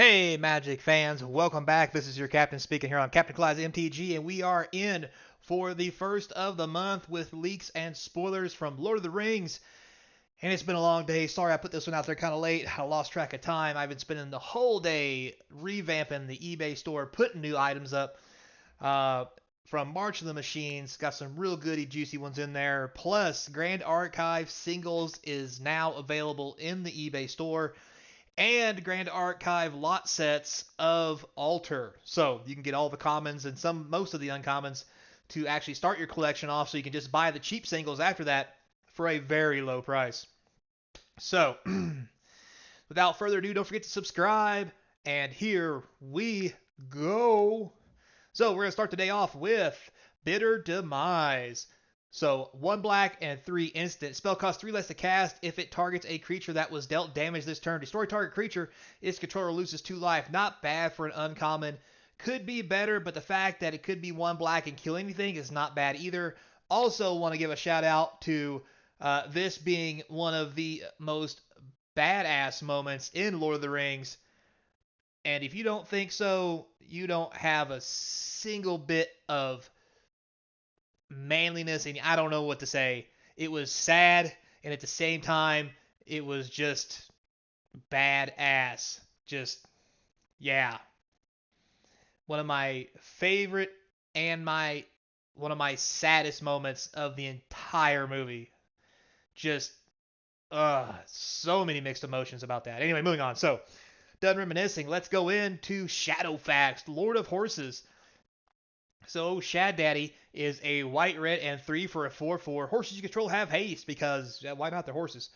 Hey, Magic fans, welcome back. This is your captain speaking here on Captain Clyde's MTG, and we are in for the first of the month with leaks and spoilers from Lord of the Rings. And it's been a long day. Sorry I put this one out there kind of late. I lost track of time. I've been spending the whole day revamping the eBay store, putting new items up. Uh, from March of the Machines, got some real goody, juicy ones in there. Plus, Grand Archive Singles is now available in the eBay store and Grand Archive lot sets of Altar. So you can get all the commons and most of the uncommons to actually start your collection off, so you can just buy the cheap singles after that for a very low price. So, without further ado, don't forget to subscribe, and here we go. So we're going to start the day off with Bitter Demise. So 1 black and 3 instant. Spell costs 3 less to cast if it targets a creature that was dealt damage this turn. Destroy target creature. Its controller loses 2 life. Not bad for an uncommon. Could be better, but the fact that it could be 1 black and kill anything is not bad either. Also want to give a shout out to this being one of the most badass moments in Lord of the Rings. And if you don't think so, you don't have a single bit of manliness, and I don't know what to say. It was sad, and at the same time, it was just badass. Just, yeah. One of my favorite and one of my saddest moments of the entire movie. Just, so many mixed emotions about that. Anyway, moving on. So, done reminiscing. Let's go into Shadowfax, Lord of Horses. So Shad Daddy is a white, red, and 3 for a 4/4. Horses you control have haste because why not? They're horses.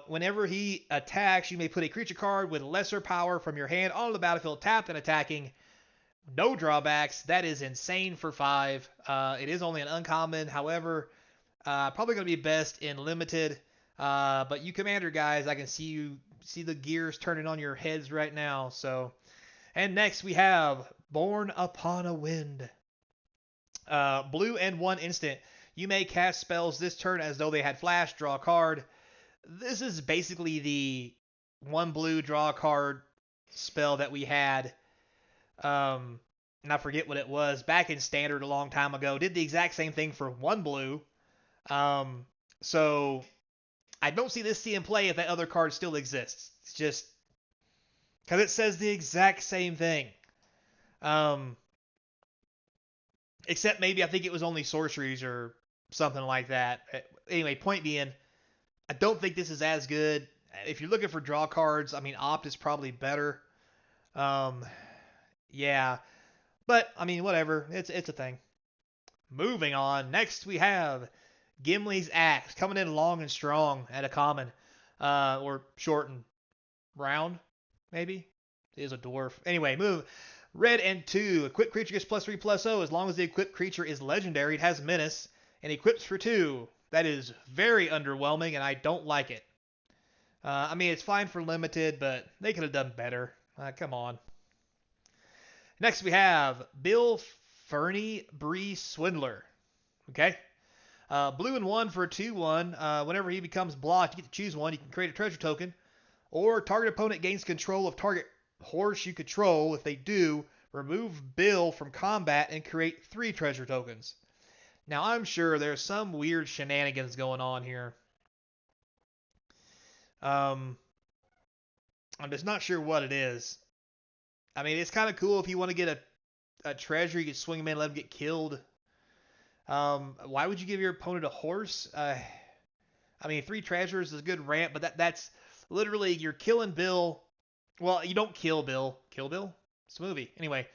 Whenever he attacks, you may put a creature card with lesser power from your hand on the battlefield tapped and attacking. No drawbacks. That is insane for 5. It is only an uncommon. However, probably going to be best in limited. But you commander guys, I can see the gears turning on your heads right now. So, and next we have Born Upon a Wind. Blue and 1 instant. You may cast spells this turn as though they had flash. Draw a card. This is basically the 1 blue draw a card spell that we had. And I forget what it was. Back in Standard a long time ago. Did the exact same thing for 1 blue. So I don't see this seeing play if that other card still exists. It's just because it says the exact same thing. Except maybe I think it was only sorceries or something like that. Anyway, point being, I don't think this is as good. If you're looking for draw cards, I mean, Opt is probably better. Yeah. But, I mean, whatever. It's a thing. Moving on. Next, we have Gimli's Axe coming in long and strong at a common. Or short and round, maybe. It is a dwarf. Anyway, move. Red and 2. Equipped creature gets +3/+0. As long as the equipped creature is legendary, it has menace and equips for 2. That is very underwhelming, and I don't like it. I mean, it's fine for limited, but they could have done better. Come on. Next, we have Bill Fernie Bree Swindler. Okay. Blue and 1 for a 2/1. Whenever he becomes blocked, you get to choose one. You can create a treasure token, or target opponent gains control of target horse you control. If they do, remove Bill from combat and create 3 treasure tokens. Now, I'm sure there's some weird shenanigans going on here. I'm just not sure what it is. I mean, it's kind of cool if you want to get a treasure, you can swing him in and let him get killed. Why would you give your opponent a horse? I mean, 3 treasures is a good ramp, but that's literally you're killing Bill. Well, you don't kill Bill. Kill Bill? It's a movie. Anyway.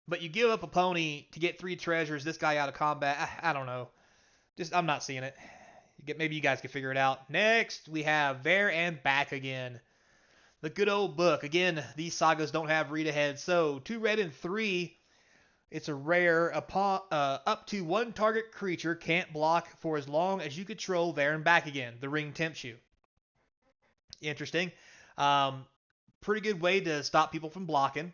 But you give up a pony to get 3 treasures, this guy out of combat. I don't know. I'm not seeing it. Maybe you guys can figure it out. Next, we have There and Back Again. The good old book. Again, these sagas don't have read ahead. So, 2 red and 3. It's a rare. Up to 1 target creature can't block for as long as you control There and Back Again. The ring tempts you. Interesting. Pretty good way to stop people from blocking.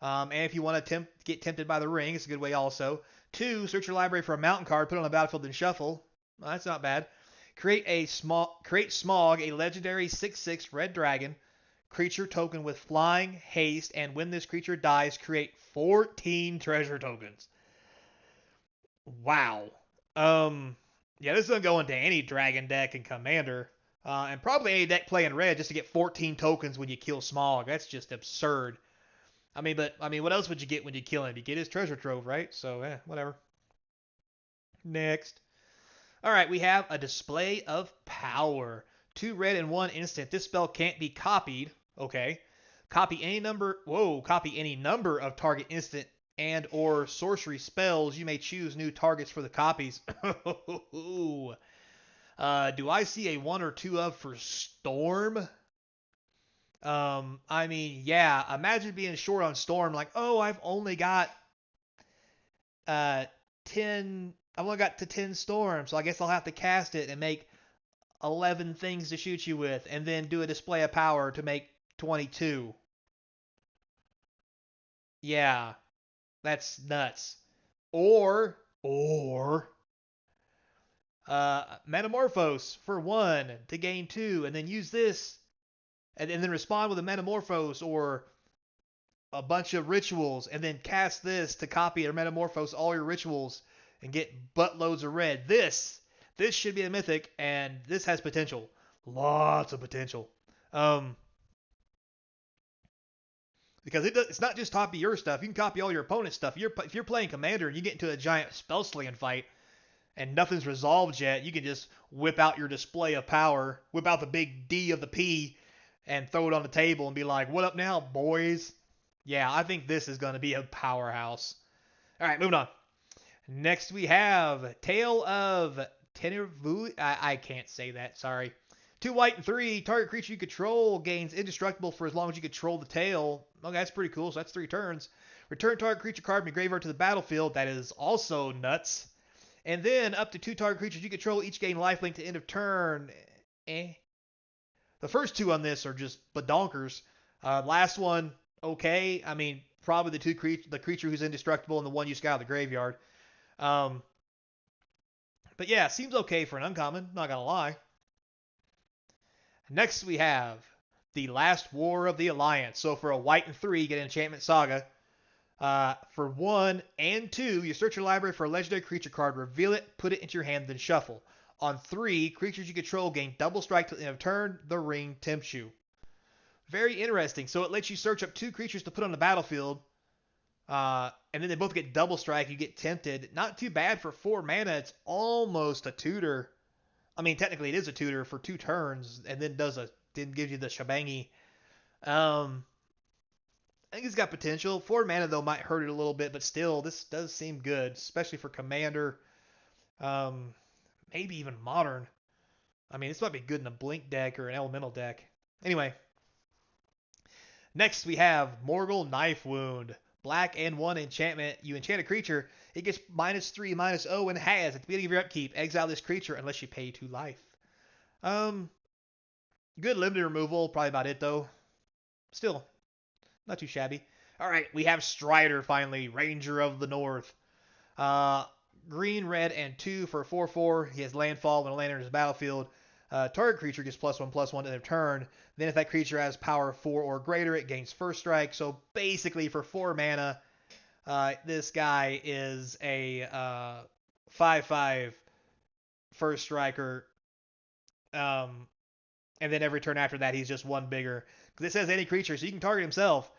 And if you want to get tempted by the ring, it's a good way also. 2, search your library for a mountain card, put it on the battlefield, and shuffle. Well, that's not bad. Create Smog, a legendary 6/6 red dragon. creature token with flying, haste, and when this creature dies, create 14 treasure tokens. Wow. Yeah, this is gonna go into any dragon deck and commander, and probably any deck playing red just to get 14 tokens when you kill Smog. That's just absurd. What else would you get when you kill him? You get his treasure trove, right? So, whatever. Next. All right, we have a display of power. 2 red and 1 instant. This spell can't be copied. Okay. Copy any number. Whoa. Copy any number of target instant and or sorcery spells. You may choose new targets for the copies. Do I see a 1 or 2 of for Storm? Yeah. Imagine being short on Storm. Like, oh, I've only got 10. I've only got to 10 Storm, so I guess I'll have to cast it and make 11 things to shoot you with, and then do a display of power to make 22. Yeah, that's nuts. Or Metamorphose for 1 to gain 2, and then use this, and then respond with a Metamorphose or a bunch of rituals, and then cast this to copy or Metamorphose all your rituals and get buttloads of red. This should be a mythic, and this has potential. Lots of potential. Because it's not just copy your stuff. You can copy all your opponent's stuff. If you're playing Commander and you get into a giant spell slinging fight and nothing's resolved yet, you can just whip out your display of power, whip out the big D of the P, and throw it on the table and be like, "What up now, boys?" Yeah, I think this is going to be a powerhouse. All right, moving on. Next we have Tale of Tenervu. I can't say that, sorry. 2 white and 3. Target creature you control gains indestructible for as long as you control the tail. Okay, that's pretty cool. So that's 3 turns. Return target creature card from your graveyard to the battlefield. That is also nuts. And then up to 2 target creatures you control each gain lifelink to end of turn. The first 2 on this are just badonkers. Last one, okay. Probably the creature who's indestructible and the one you scout the graveyard. But yeah, seems okay for an uncommon, not gonna lie. Next we have the Last War of the Alliance. So for a white and 3, you get Enchantment Saga. For 1 and 2, you search your library for a legendary creature card, reveal it, put it into your hand, then shuffle. On 3, creatures you control gain double strike till the end of turn. The ring tempts you. Very interesting. So it lets you search up 2 creatures to put on the battlefield. And then they both get double strike. You get tempted. Not too bad for 4 mana. It's almost a tutor. Technically it is a tutor for 2 turns, and then gives you the shabangy. I think it's got potential. 4 mana though might hurt it a little bit, but still, this does seem good, especially for commander. Maybe even modern. This might be good in a blink deck or an elemental deck. Anyway, next we have Morgul Knife Wound. Black and 1 enchantment. You enchant a creature. It gets -3/-0 and has at the beginning of your upkeep. Exile this creature unless you pay 2 life. Good limited removal. Probably about it though. Still, not too shabby. All right, we have Strider finally. Ranger of the North. Green, red, and 2 for 4/4. He has landfall when a land enters the battlefield. Target creature gets +1/+1 to their turn. Then if that creature has power 4 or greater, it gains first strike. So basically for 4 mana, this guy is a 5/5 first striker. And then every turn after that, he's just 1 bigger. Because it says any creature, so you can target himself.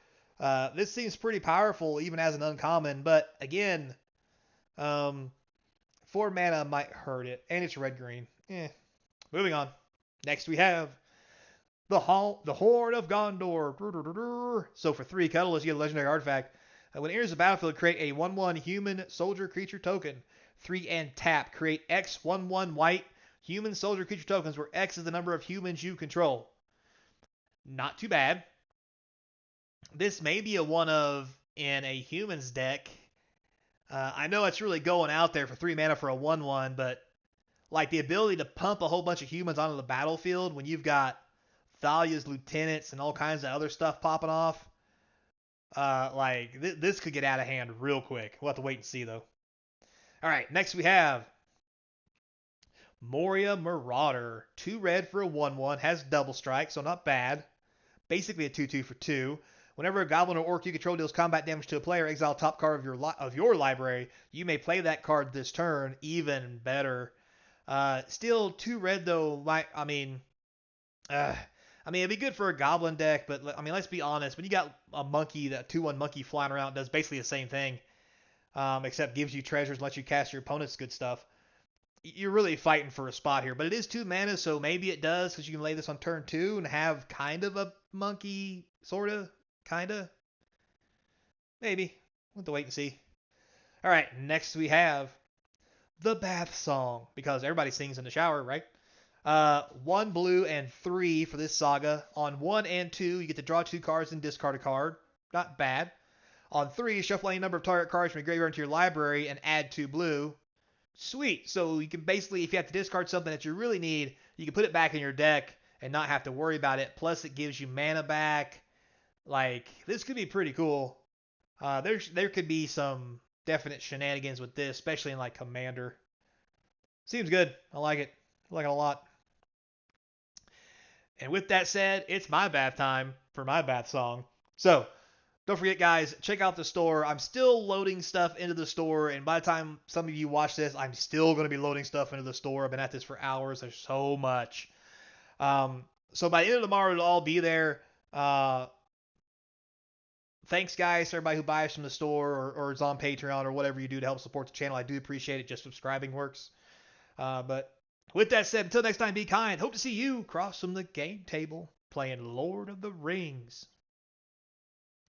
This seems pretty powerful, even as an uncommon. But again, 4 mana might hurt it. And it's red-green. Moving on. Next we have the Horn of Gondor. So for 3 colorless, you get a legendary artifact. When it enters the battlefield, create a 1/1 human soldier creature token. 3 and tap. Create X 1/1 white human soldier creature tokens where X is the number of humans you control. Not too bad. This may be a one of in a humans deck. I know it's really going out there for 3 mana for a 1/1, but like the ability to pump a whole bunch of humans onto the battlefield when you've got Thalia's lieutenants and all kinds of other stuff popping off. This could get out of hand real quick. We'll have to wait and see though. All right, next we have Moria Marauder. 2 red for a 1/1. Has double strike, so not bad. basically a 2/2 for 2. Whenever a goblin or orc you control deals combat damage to a player, exile top card of your library. You may play that card this turn. Even better. Still 2 red though. Uh, it'd be good for a goblin deck, but let's be honest. When you got a monkey, that 2/1 monkey flying around, does basically the same thing, except gives you treasures and lets you cast your opponent's good stuff. You're really fighting for a spot here, but it is 2 mana, so maybe it does because you can lay this on turn 2 and have kind of a monkey, sorta, kinda, maybe. We'll have to wait and see. All right, next we have the bath song because everybody sings in the shower, right? 1 blue and 3 for this saga. On 1 and 2, you get to draw 2 cards and discard a card. Not bad. On 3, shuffle any number of target cards from your graveyard into your library and add 2 blue. Sweet. So you can basically, if you have to discard something that you really need, you can put it back in your deck and not have to worry about it. Plus, it gives you mana back. Like, this could be pretty cool. There could be some definite shenanigans with this, especially in like Commander. Seems good. I like it. I like it a lot. And with that said, it's my bath time for my bath song. So, don't forget, guys, check out the store. I'm still loading stuff into the store, and by the time some of you watch this, I'm still going to be loading stuff into the store. I've been at this for hours. There's so much. So by the end of tomorrow, it'll all be there. Thanks, guys, to everybody who buys from the store or is on Patreon or whatever you do to help support the channel. I do appreciate it. Just subscribing works. But with that said, until next time, be kind. Hope to see you across from the game table playing Lord of the Rings.